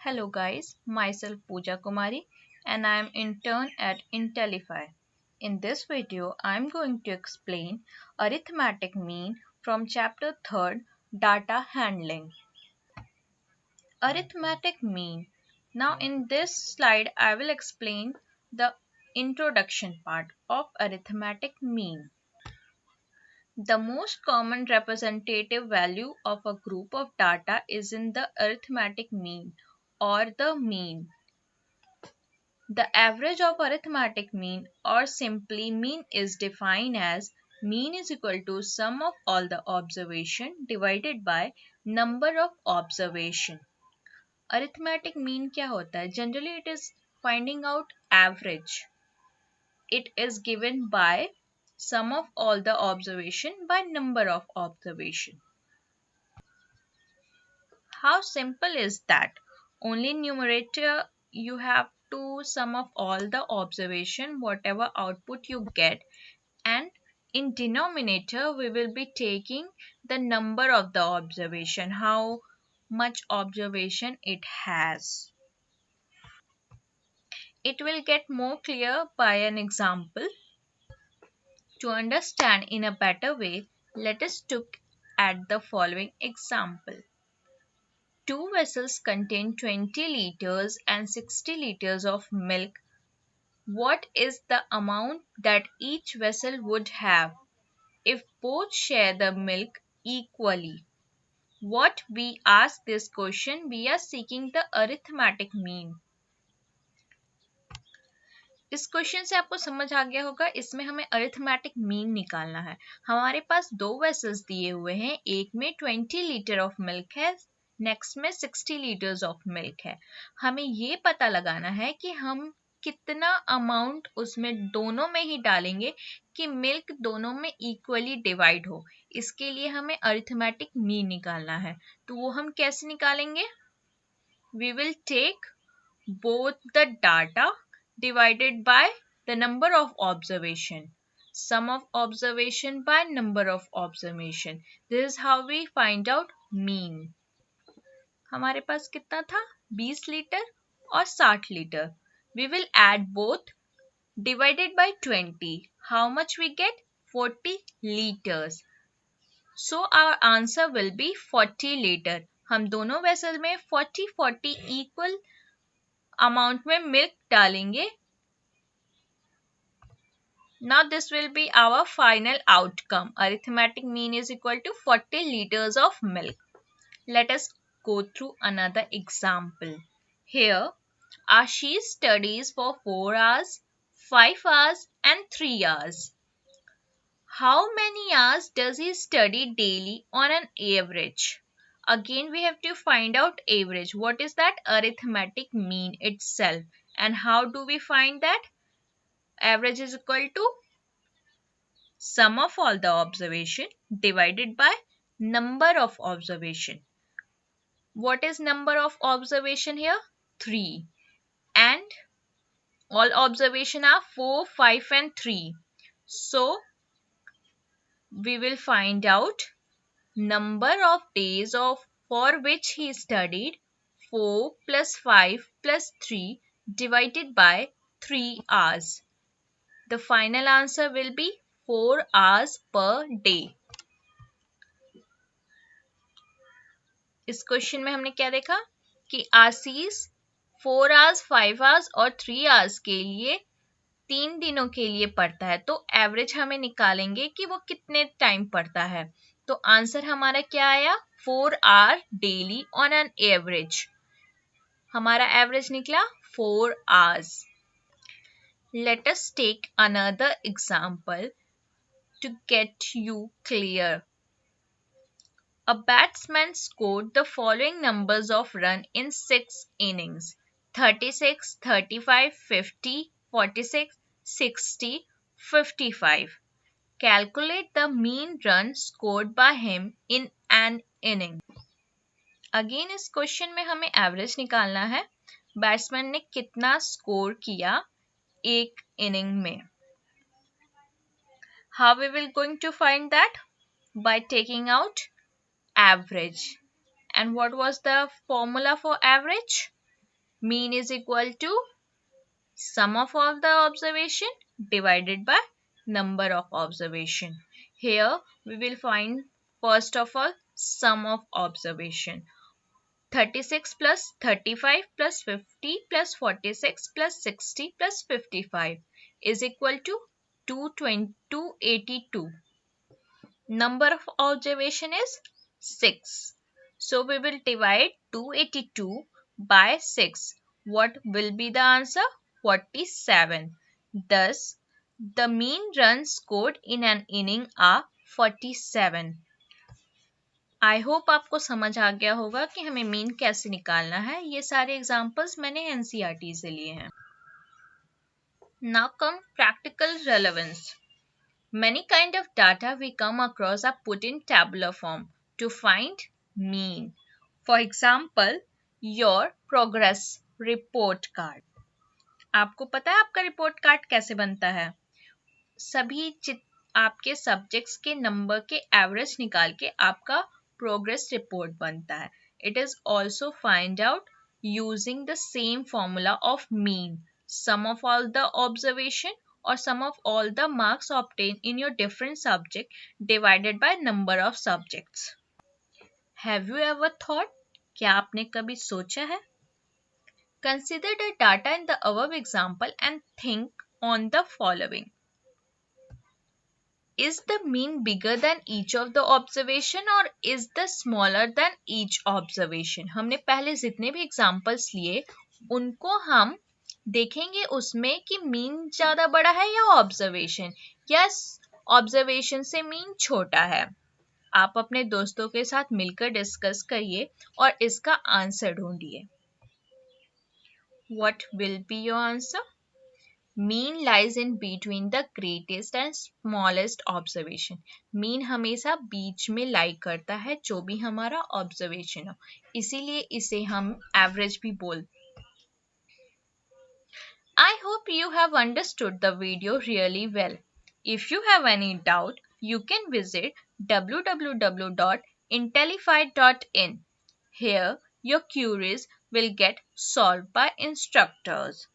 Hello guys, myself Pooja Kumari and I am intern at Intellify. In this video, I am going to explain arithmetic mean from chapter 3rd data handling. Arithmetic mean. Now in this slide, I will explain the introduction part of arithmetic mean. The most common representative value of a group of data is in the arithmetic mean or the mean. The average of arithmetic mean or simply mean is defined as mean is equal to sum of all the observation divided by number of observation. Arithmetic mean क्या होता है? Generally it is finding out average. It is given by sum of all the observation by number of observation. How simple is that? Only numerator you have to sum of all the observation whatever output you get, and in denominator we will be taking the number of the observation, how much observation it has. It will get more clear by an example. To understand in a better way, let us look at the following example. Two vessels contain 20 liters and 60 liters of milk. What is the amount that each vessel would have if both share the milk equally? What we ask this question, we are seeking the arithmetic mean. इस question से आपको समझ आ गया होगा, इसमें हमें arithmetic mean निकालना है. हमारे पास दो वेसल्स दिए हुए हैं, एक में 20 लीटर ऑफ मिल्क है, नेक्स्ट में 60 लीटर्स ऑफ मिल्क है. हमें ये पता लगाना है कि हम कितना अमाउंट उसमें दोनों में ही डालेंगे कि मिल्क दोनों में इक्वली डिवाइड हो. इसके लिए हमें अरिथमेटिक मीन निकालना है. तो वो हम कैसे निकालेंगे? We will take both the data divided by the number of observation. Sum of observation by number of observation. This is how we find out mean. हमारे पास कितना था? 20 लीटर और 60 litre. We will add both divided by 20. How much we get? 40 liters. So our answer will be 40 liter. हम दोनों vessel में 40 equal amount में milk डालेंगे. Now this will be our final outcome. Arithmetic mean is equal to 40 liters of milk. Let us go through another example. Here, Ashish studies for 4 hours, 5 hours and 3 hours. How many hours does he study daily on an average? Again, we have to find out average. What is that? Arithmetic mean itself. And how do we find that? Average is equal to sum of all the observation divided by number of observation. What is number of observation here? 3. And all observation are 4, 5 and 3. So, we will find out number of days for which he studied 4 plus 5 plus 3 divided by 3 hours. The final answer will be 4 hours per day. इस question में हमने क्या देखा कि आशीष 4 hours, 5 hours और 3 hours के लिए 3 दिनों के लिए पढ़ता है. तो एवरेज हमें निकालेंगे कि वो कितने टाइम पढ़ता है. तो आंसर हमारा क्या आया? 4 hour daily on an average. हमारा एवरेज निकला 4 hours. Let us take another example to get you clear. A batsman scored the following numbers of runs in 6 innings: 36, 35, 50, 46, 60, 55. Calculate the mean run scored by him in an inning. Again इस question में हमें average निकालना है. Batsman ने कितना score किया एक inning में. How we will going to find that? By taking out average. And what was the formula for average? Mean is equal to sum of all the observation divided by number of observation. Here we will find first of all sum of observation. 36 plus 35 plus 50 plus 46 plus 60 plus 55 is equal to 282. Number of observation is 6. So we will divide 282 by 6. What will be the answer? 47. Thus, the mean runs scored in an inning are 47. I hope आपको समझ आ गया होगा कि हमें mean कैसे निकालना है. ये सारे एग्जांपल्स मैंने एनसीईआरटी से लिए हैं. Now come practical relevance. Many kind of data we come across are put in tabular form to find mean. For example, your progress report card. आपको पता है आपका रिपोर्ट कार्ड कैसे बनता है? सभी आपके सब्जेक्ट्स के नंबर के एवरेज निकाल के आपका प्रोग्रेस रिपोर्ट बनता है. It is also find out using the same formula of mean, sum of all the observation or sum of all the marks obtained in your different subject divided by number of subjects. Have you ever thought? क्या आपने कभी सोचा है? Consider the data in the above example and think on the following. Is the mean bigger than each of the observation or is the smaller than each observation? हमने पहले जितने भी examples लिए उनको हम देखेंगे उसमें कि मीन ज्यादा बड़ा है या ऑब्जर्वेशन. यस, ऑब्जर्वेशन से मीन छोटा है. आप अपने दोस्तों के साथ मिलकर डिस्कस करिए और इसका आंसर ढूंढिए. What will be your answer? Mean lies in between the greatest and smallest observation. Mean हमेशा बीच में लाई करता है जो भी हमारा observation हो, इसीलिए इसे हम average भी बोलते हैं. I hope you have understood the video really well. If you have any doubt, you can visit www.intellify.in. Here, your queries will get solved by instructors.